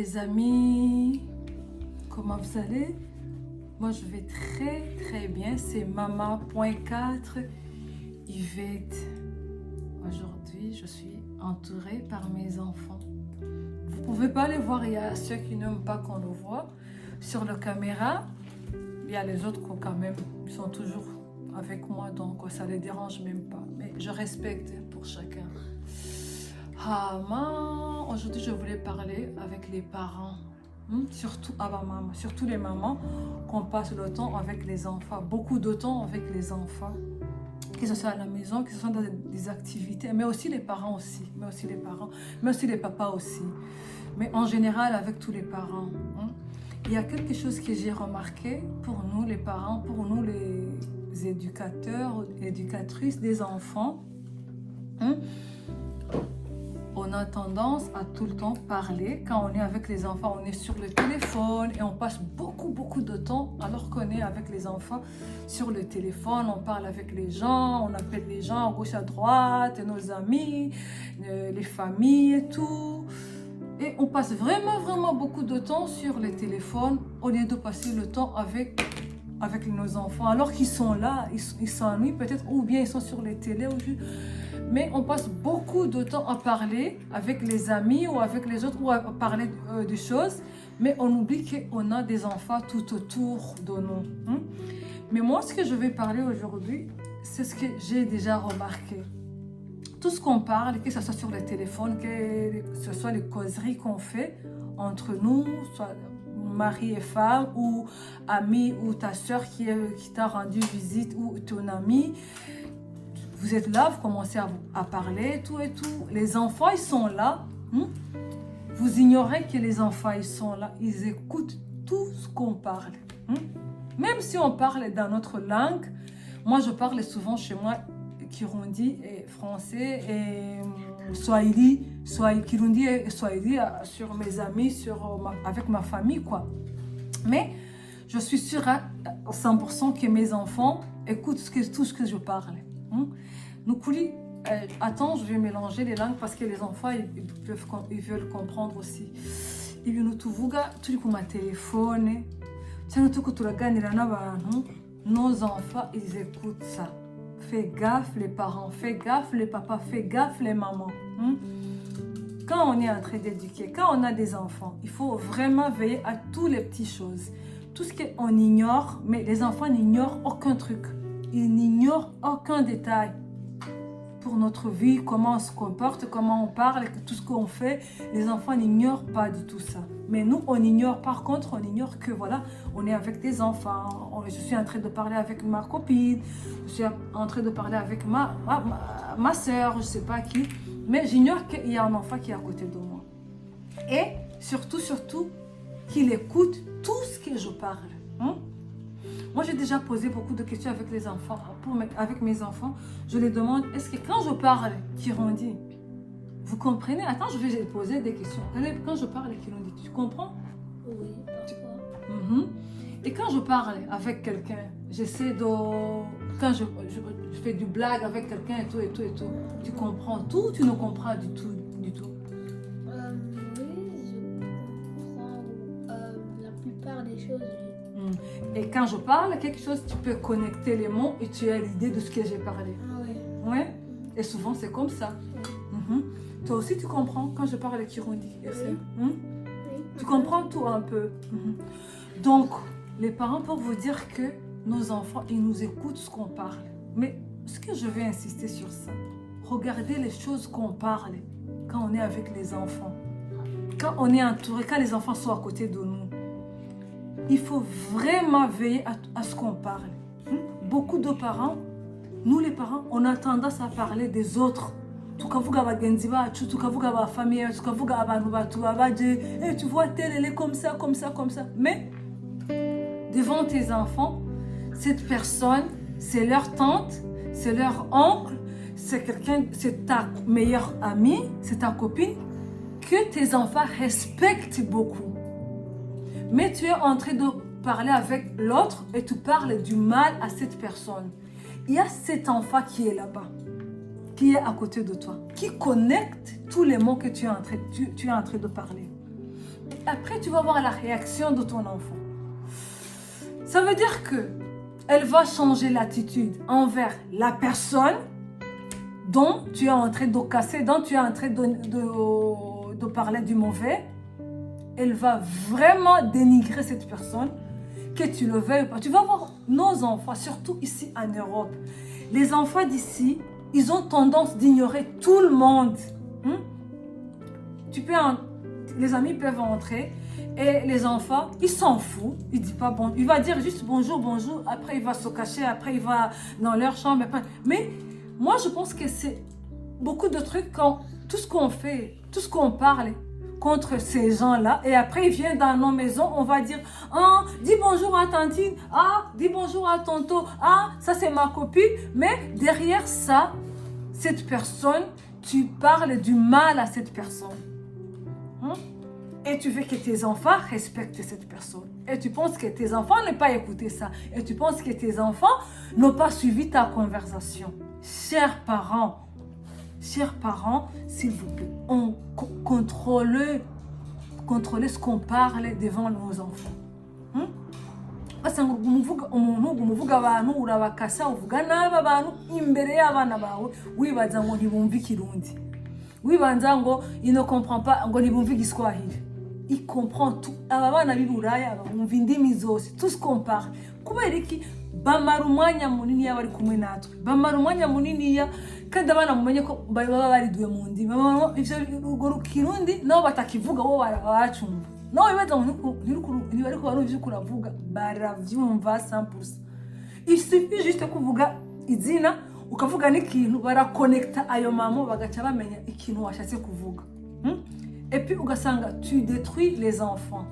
les amis, comment vous allez? Moi je vais très bien, c'est Mama.4 Yvette. Aujourd'hui je suis entourée par mes enfants. Vous pouvez pas les voir, il y a ceux qui n'aiment pas qu'on le voit sur la caméra. Il y a les autres qui quand même sont toujours avec moi, donc ça les dérange même pas. Mais je respecte pour chacun. Aujourd'hui je voulais parler avec les parents, surtout les mamans, qu'on passe le temps avec les enfants, beaucoup de temps avec les enfants, que ce soit à la maison, que ce soit dans des activités, mais aussi les parents aussi, mais aussi les papas aussi, mais en général avec tous les parents. Il y a quelque chose que j'ai remarqué pour nous les parents, pour nous les éducateurs, éducatrices des enfants. On a tendance à tout le temps parler. Quand on est avec les enfants, on est sur le téléphone et on passe beaucoup de temps alors qu'on est avec les enfants sur le téléphone. On parle avec les gens, on appelle les gens à gauche à droite, nos amis, les familles et tout. Et on passe vraiment beaucoup de temps sur les téléphones au lieu de passer le temps avec nos enfants. Alors qu'ils sont là, ils s'ennuient peut-être, ou bien ils sont sur les télés. Mais on passe beaucoup de temps à parler avec les amis ou avec les autres, ou à parler des choses, mais on oublie qu'on a des enfants tout autour de nous. Mais moi, ce que je vais parler aujourd'hui, c'est ce que j'ai déjà remarqué. Tout ce qu'on parle, que ce soit sur le téléphone, que ce soit les causeries qu'on fait entre nous, soit mari et femme, ou ami, ou ta soeur qui t'a rendu visite, ou ton ami. Vous êtes là, vous commencez à parler, tout et tout. Les enfants, ils sont là. Vous ignorez que les enfants, ils sont là. Ils écoutent tout ce qu'on parle. Même si on parle dans notre langue. Moi, je parle souvent chez moi Kirundi et français et Swahili, Kirundi et Swahili sur mes amis, avec ma famille, quoi. Mais je suis sûre à 100% que mes enfants écoutent tout ce que je parle. Nous attends, je vais mélanger les langues parce que les enfants ils veulent comprendre aussi. Ibintu tuvuga turi ku matelefone cyangwa tuko turaganira n'abantu, nos enfants ils écoutent ça. Fais gaffe les parents, fais gaffe les papas, fais gaffe les mamans. Quand on est en train d'éduquer, quand on a des enfants, il faut vraiment veiller à toutes les petites choses. Tout ce qu'on ignore, mais les enfants n'ignorent aucun truc. Ils n'ignorent aucun détail pour notre vie, comment on se comporte, comment on parle, tout ce qu'on fait. Les enfants n'ignorent pas du tout ça. Mais nous, on ignore. Par contre, on ignore que voilà, on est avec des enfants. Je suis en train de parler avec ma copine. Je suis en train de parler avec ma soeur, je ne sais pas qui. Mais j'ignore qu'il y a un enfant qui est à côté de moi. Et surtout, qu'il écoute tout ce que je parle. Moi, j'ai déjà posé beaucoup de questions avec les enfants. Avec mes enfants, je les demande, est-ce que quand je parle Kirundi, vous comprenez? Attends, je vais poser des questions. Quand je parle Kirundi, tu comprends? Oui, parfois. Et quand je parle avec quelqu'un, j'essaie de... Quand je fais du blague avec quelqu'un et tout. Tu comprends tout ou tu ne comprends du tout? Oui, je comprends la plupart des choses. Et quand je parle quelque chose, tu peux connecter les mots et tu as l'idée de ce que j'ai parlé. Oui. Ouais. Et souvent, c'est comme ça. Toi aussi, tu comprends quand je parle Kirundi. Oui. Tu comprends tout un peu. Donc, les parents, pour vous dire que nos enfants, ils nous écoutent ce qu'on parle. Mais ce que je vais insister sur ça, regardez les choses qu'on parle quand on est avec les enfants. Quand on est entouré, quand les enfants sont à côté de nous. Il faut vraiment veiller à ce qu'on parle. Beaucoup de parents, nous les parents, on a tendance à parler des autres. Tukavuga bagenzi bacu, tukavuga ba famille, tukavuga abantu batubabaje, et tu vois tel elle est comme ça. Mais devant tes enfants, cette personne, c'est leur tante, c'est leur oncle, c'est ta meilleure amie, c'est ta copine que tes enfants respectent beaucoup. Mais tu es en train de parler avec l'autre et tu parles du mal à cette personne. Il y a cet enfant qui est là-bas, qui est à côté de toi, qui connecte tous les mots que tu es en train de parler. Après, tu vas voir la réaction de ton enfant. Ça veut dire que elle va changer l'attitude envers la personne dont tu es en train de casser, dont tu es en train de parler du mauvais. Elle va vraiment dénigrer cette personne, que tu le veuilles ou pas. Tu vas voir nos enfants, surtout ici en Europe. Les enfants d'ici, ils ont tendance d'ignorer tout le monde. Les amis peuvent entrer et les enfants, ils s'en foutent. Il dit pas bon. Il va dire juste bonjour, bonjour. Après, il va se cacher. Après, il va dans leur chambre. Mais moi, je pense que c'est beaucoup de trucs quand tout ce qu'on fait, tout ce qu'on parle contre ces gens-là. Et après, ils viennent dans nos maisons. On va dire, ah, dis bonjour à tantine. Ah, dis bonjour à tonton. Ah, ça c'est ma copine. Mais derrière ça, cette personne, tu parles du mal à cette personne. Et tu veux que tes enfants respectent cette personne. Et tu penses que tes enfants n'ont pas écouté ça. Et tu penses que tes enfants n'ont pas suivi ta conversation. Chers parents, s'il vous plaît, on contrôle ce qu'on parle devant nos enfants. Basanga umuvuga abantu urabakasa uvuga naba abantu imbere y'abana bawe wibaza ngo ntibumva ikirundi. Wibanza ngo il ne comprend pas ngo ntibumva igiswahili. Il comprend tout. Aba bana b'Iburaya bumva indimi zose, tout ce qu'on parle. Kubera iki bamara umwanya munini bari kumwe natwe. Bamara umwanya munini kandi abana mumenye ko baba bariduwe mu ndimi. Ivyo urwo kirundi nabo batakivuga bo baracumva. No bibaza ngo ntibari ko barumva ivyo uravuga, baravyumva 100%. Il suffit juste kuvuga izina ukavuga n'ikintu barakonekta ayo mamo bagaca bamenya ikintu washatse kuvuga. Et puis ugasanga tu détruis les enfants.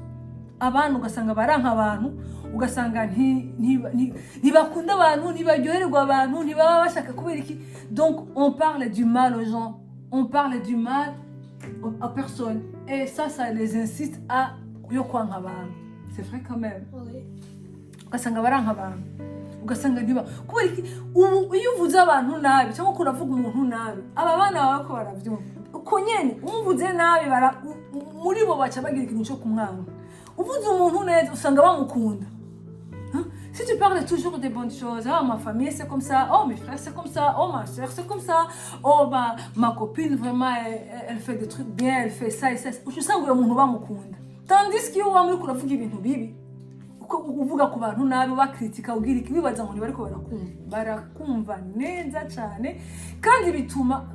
Abantu ugasanga baranka abantu, ugasanga ntibakunda abantu, ntibaryoherwa abantu, ntibaba bashaka kubera iki. Donc on parle du mal aux gens, on parle du mal aux personnes. Et ça les incite à yo kwanka abantu. C'est vrai quand même. Oui. Ugasanga baranka abantu. Ugasanga niba kubera iki iyo uvuze abantu nabi cyangwa kuravuga umuntu nabi, aba bana bawe ko baravyumva. Uko nyene umuvuze nabi muri bo baca bagira ikintu cyo kumwanga. Uvuze umuntu neza usanga bamukunda. Si tu parles toujours des bonnes choses, oh ma famille c'est comme ça, oh mes frères c'est comme ça, oh ma soeur c'est comme ça, oh ma copine vraiment elle fait des trucs bien, elle fait ça et ça. Usanga uyo muntu bamukunda. Tandis que iyo wamuri kuravuga ibintu bibi, uvuga ku bantu nabi bakritika ugira iki bibaza ngo bariko barakumva neza cyane kandi bituma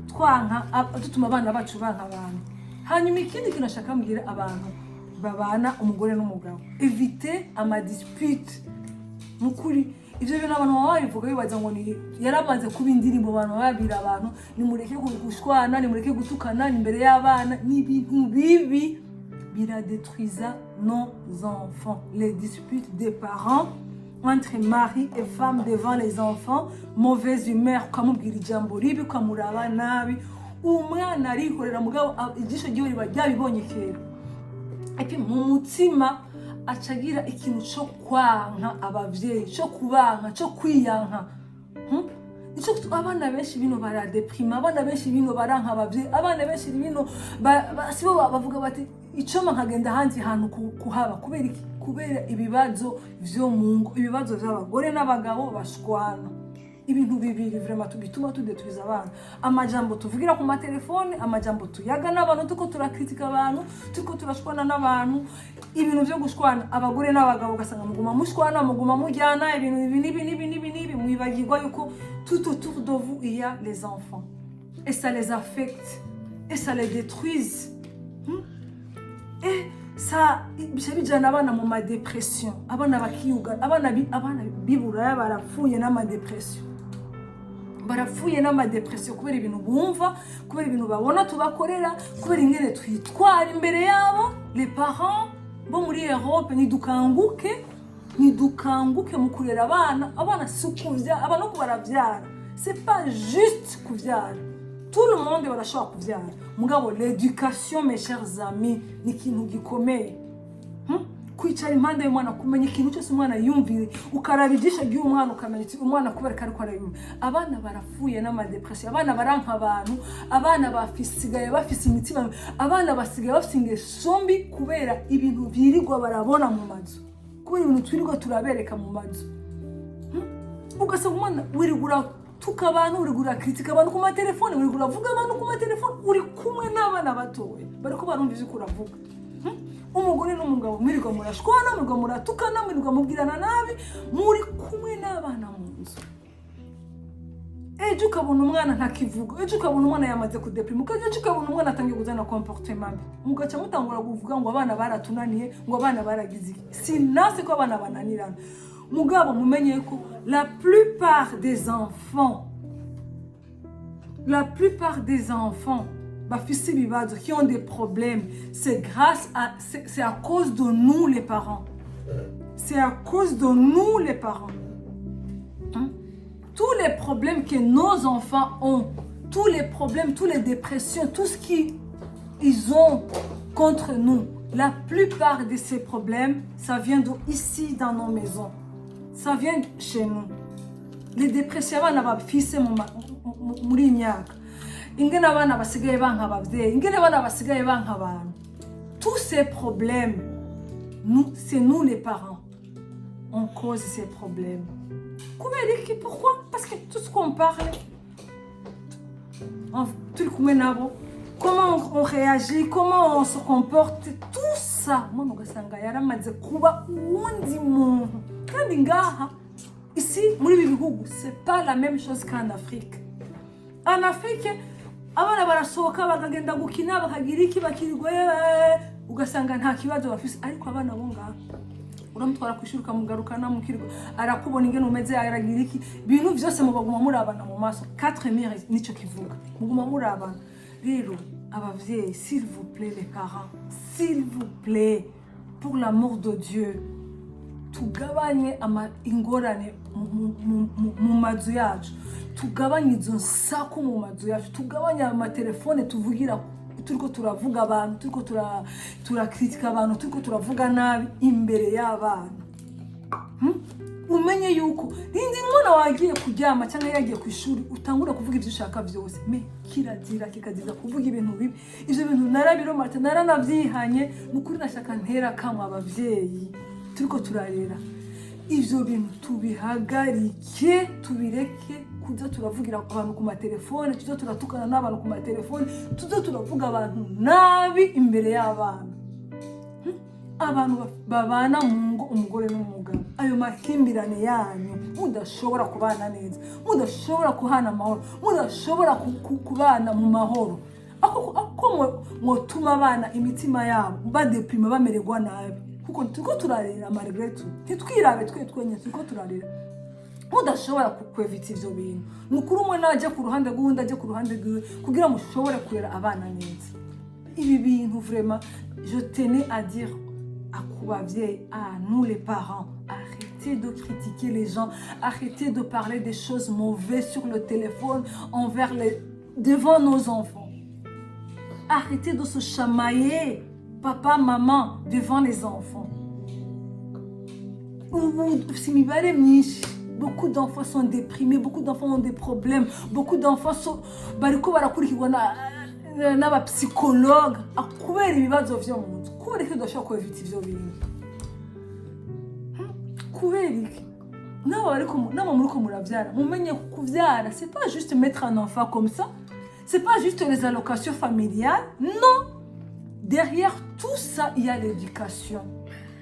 dutuma abana bacu banka abantu. Hanyuma ikindi kintu nashaka mbwira abantu babana umugore n'umugabo, éviter ama dispute. Mukuri ivyo bintu abantu baba bivuga bibaza ngo yaramaze kuba indirimbo abantu babira abantu nimureke gushwana, nimureke gutukana imbere y'abana, n'ibintu bibi détruisa nos enfants. Les disputes des parents entre mari et femme devant les enfants, mauvaise humeur, ukamubwira ijambo ribi, ukamuraba nabi, umwana arihorera mugabo ijisho ryiwe riba ryabibonye kera. Et puis mu mutima acagira ikintu cyo kwanka abavyeyi, cyo kubanka, cyo kwiyanka. Ico abana benshi bino baradeprima, abana benshi bino baranka abavyeyi, abana benshi bino sibo bavuga bati icoma nkagenda hanze hantu kuhaba kubera ibibazo vyo mungo, ibibazo by'abagore n'abagabo bashwana. Ibintu bibiri vraiment bituma tudetwiza abana. Amajambo tuvugira ku matelefone, amajambo tuyaga n'abantu tuko turakritika abantu, tuko turashwana n'abantu. Ibintu byo gushwana abagore n'abagabo ugasanga muguma mushwana, muguma mujyana ibintu nibi mwibagirwa yuko tout autour de vous il y a les enfants. Et ça les affecte et ça les détruise. Et ça bijana abana mu ma dépression, abana bakiyuga, abana biburaya barafuye n'ama dépression. Barafuye n'ama dépression kubera ibintu bumva, kubera ibintu babona tubakorera, kubera ingene twitwara imbere yabo. Les parents bo muri Europe nidukanguke mu kurera abana sukuvya, abana ko baravyara. C'est pas juste kuvyara. Tout le monde barashobora kuvyara. Mugabo l'éducation mes chers amis ni kintu gikomeye. kwicara impande y'umwana kumenya ikintu cyose umwana yumvire ukaraba ijisho ry'umwana ukamenya ati umwana kubereka ariko arayumva. Abana barafuye n'amadepression, abana baranka abantu, abana bafisigaye bafise imitima, abana basigaye bafise ingeso mbi kubera ibintu byirirwa barabona mu mazu, kubera ibintu twirirwa turabereka mu mazu. Ugasanga umwana wirigura tuka abantu, wirigura kritika abantu ku matelefone, wirigura vuga abantu ku matelefone, uri kumwe n'abana batoya bariko barumva ivyo uravuga. Umugore n'umugabo mwirirwa murashwana, mwirirwa muratukana, mwirirwa mubwirana nabi, muri kumwe n'abana mu nzu. Ejo ukabona umwana ntakivuga, ejo ukabona umwana yamaze kudeprima, ejo ukabona umwana atangiye kuzana comportement mbi, mugaca mutangura kuvuga ngo abana baratunaniye, ngo abana baragize iki. Sinase ko abana bananirana. Mugabo mumenye ko la plupart des enfants bafise ibibazo, qui ont des problèmes, c'est à cause de nous les parents. C'est à cause de nous les parents. Tous les problèmes que nos enfants ont, tous les problèmes, toutes les dépressions, tout ce qu'ils ont contre nous, la plupart de ces problèmes, ça vient d'ici dans nos maisons. Ça vient chez nous. Les dépressions, abana bafise muri imyaka. Ingene abana basigaye banka abavyeyi, ingene abana basigaye banka abantu. Tous ces problèmes, c'est nous les parents. On cause ces problèmes. Pourquoi? Parce que tout ce qu'on parle, comment on réagit, comment on se comporte, tout ça, ici, c'est pas la même chose qu'en Afrique. En Afrique, abana barasohoka bakagenda gukina bakagira iki bakirirwa ugasanga nta kibazo bafise, ariko abana bo ngaha uramutwara kwishuruka mugarukana mukirwa arakubona ingene umeze aragira iki, bintu byose mubaguma murabana mu maso. 4 mères nico kivuga, muguma murabana. Rero abavyeyi, s'il vous plaît les parents, s'il vous plaît, pour l'amour de Dieu, tugabanye ingorane mu mazu yacu, tugabanye izo nsako mu mazu yacu, tugabanye amatelefone tuvugira, turiko turavuga abantu, turiko turakritika abantu, turiko turavuga nabi imbere y'abana. Umenye yuko rindi mwana wagiye kuryama cyangwa yagiye ku ishuri utangura kuvuga ibyo ushaka byose, me kirazira kikaziza kuvuga ibintu bibi. Ivyo bintu narabiromata, naranavyihanye, mukuri nashaka ntera kamwe abavyeyi turiko turarera. Ivyo bintu tubihagarike, tubireke kuza turavugira abantu ku matelefone, tuza turatukana n'abantu ku matelefone, tuza turavuga abantu nabi imbere y'abana. Abantu babana mu ngo, umugore n'umugabo, ayo makimbirane yanyu mudashobora kubana neza, mudashobora kuhana amahoro, mudashobora kubana mu mahoro, ako mwotuma abana imitima yabo badeprima bamererwa nabi, kuko turiko turarera malgré tout, ntitwirabe twenye turiko turarera. Mudashobora kwevita ivyo bintu, mukuru umwe naje ku ruhande rw'undi, aje ku ruhande rwiwe, kugira mushobore kurera abana neza. Ibi bintu vraiment, je tenais à dire à nous les parents, arrêtez de critiquer les gens, arrêtez de parler des choses mauvaises sur le téléphone devant nos enfants. Arrêtez de se chamailler, papa, maman, devant les enfants. Beaucoup d'enfants sont déprimés, beaucoup d'enfants ont des problèmes, beaucoup d'enfants sont n'abapsychologue akubera ibibazo vyo mu nzu, kubera iki udashobora kwevita ivyo bintu, kubera iki nabo muriko muravyara mumenye kuvyara, c'est pas juste mettre un enfant comme ça, c'est pas juste les allocations familiales, non. Derrière tout ça il y a l'éducation,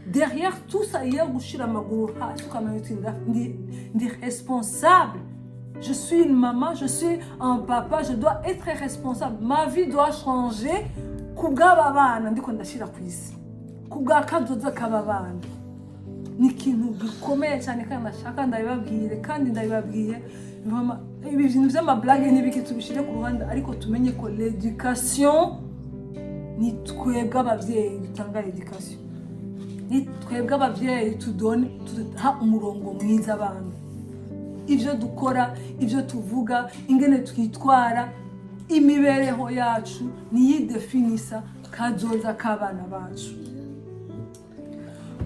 derrière tout ça il y a gushira amaguru hasi ukamenya uti ndi responsable. Je suis une maman, je suis un papa, je dois être responsable. Ma vie doit changer. Kubw'aba bana ndiko ndashira kwisi, kubwa kazoza k'aba bana. Ni ikintu gikomeye cyane kandi ndashaka ndabibabwire, kandi ndabibabwiye mama, ibi bintu by'amablague n'ibiki tubishire ku ruhande, ariko tumenye ko l'éducation ni twebwe abavyeyi dutanga l'éducation, ni twebwe abavyeyi tuha umurongo mwiza abana. Ivyo dukora, ivyo tuvuga, ingene twitwara, imibereho yacu niyidefinisa kazoza k'abana bacu.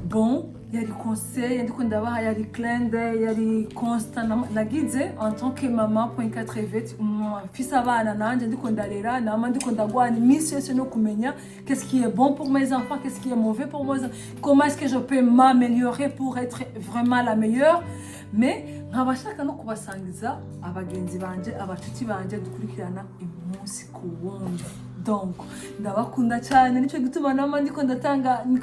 bon, il y a des conseils, il y a des clins d'œil, il y a des constats. La guide, en tant que maman, point 4 vêtements, mon fils va à l'ange, je dis qu'on d'aller naman dit qu'on d'avoir une mission sur nos kumenya. Qu'est-ce qui est bon pour mes enfants, qu'est-ce qui est mauvais pour moi, comment est-ce que je peux m'améliorer pour être vraiment la meilleure. Mais nkabashaka no kubasangiza abagenzi banje abacuti banje dukurikirana umunsi ku wundi. Donc ndabakunda cyane nicyo gituma nama ndiko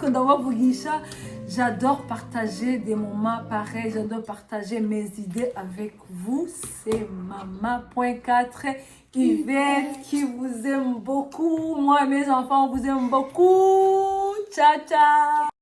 ndabavugisha. J'adore partager des moments pareils, j'adore partager mes idées avec vous. C'est Maman.4 Yvette qui vous aime beaucoup. Moi et mes enfants, on vous aime beaucoup. Ciao, ciao.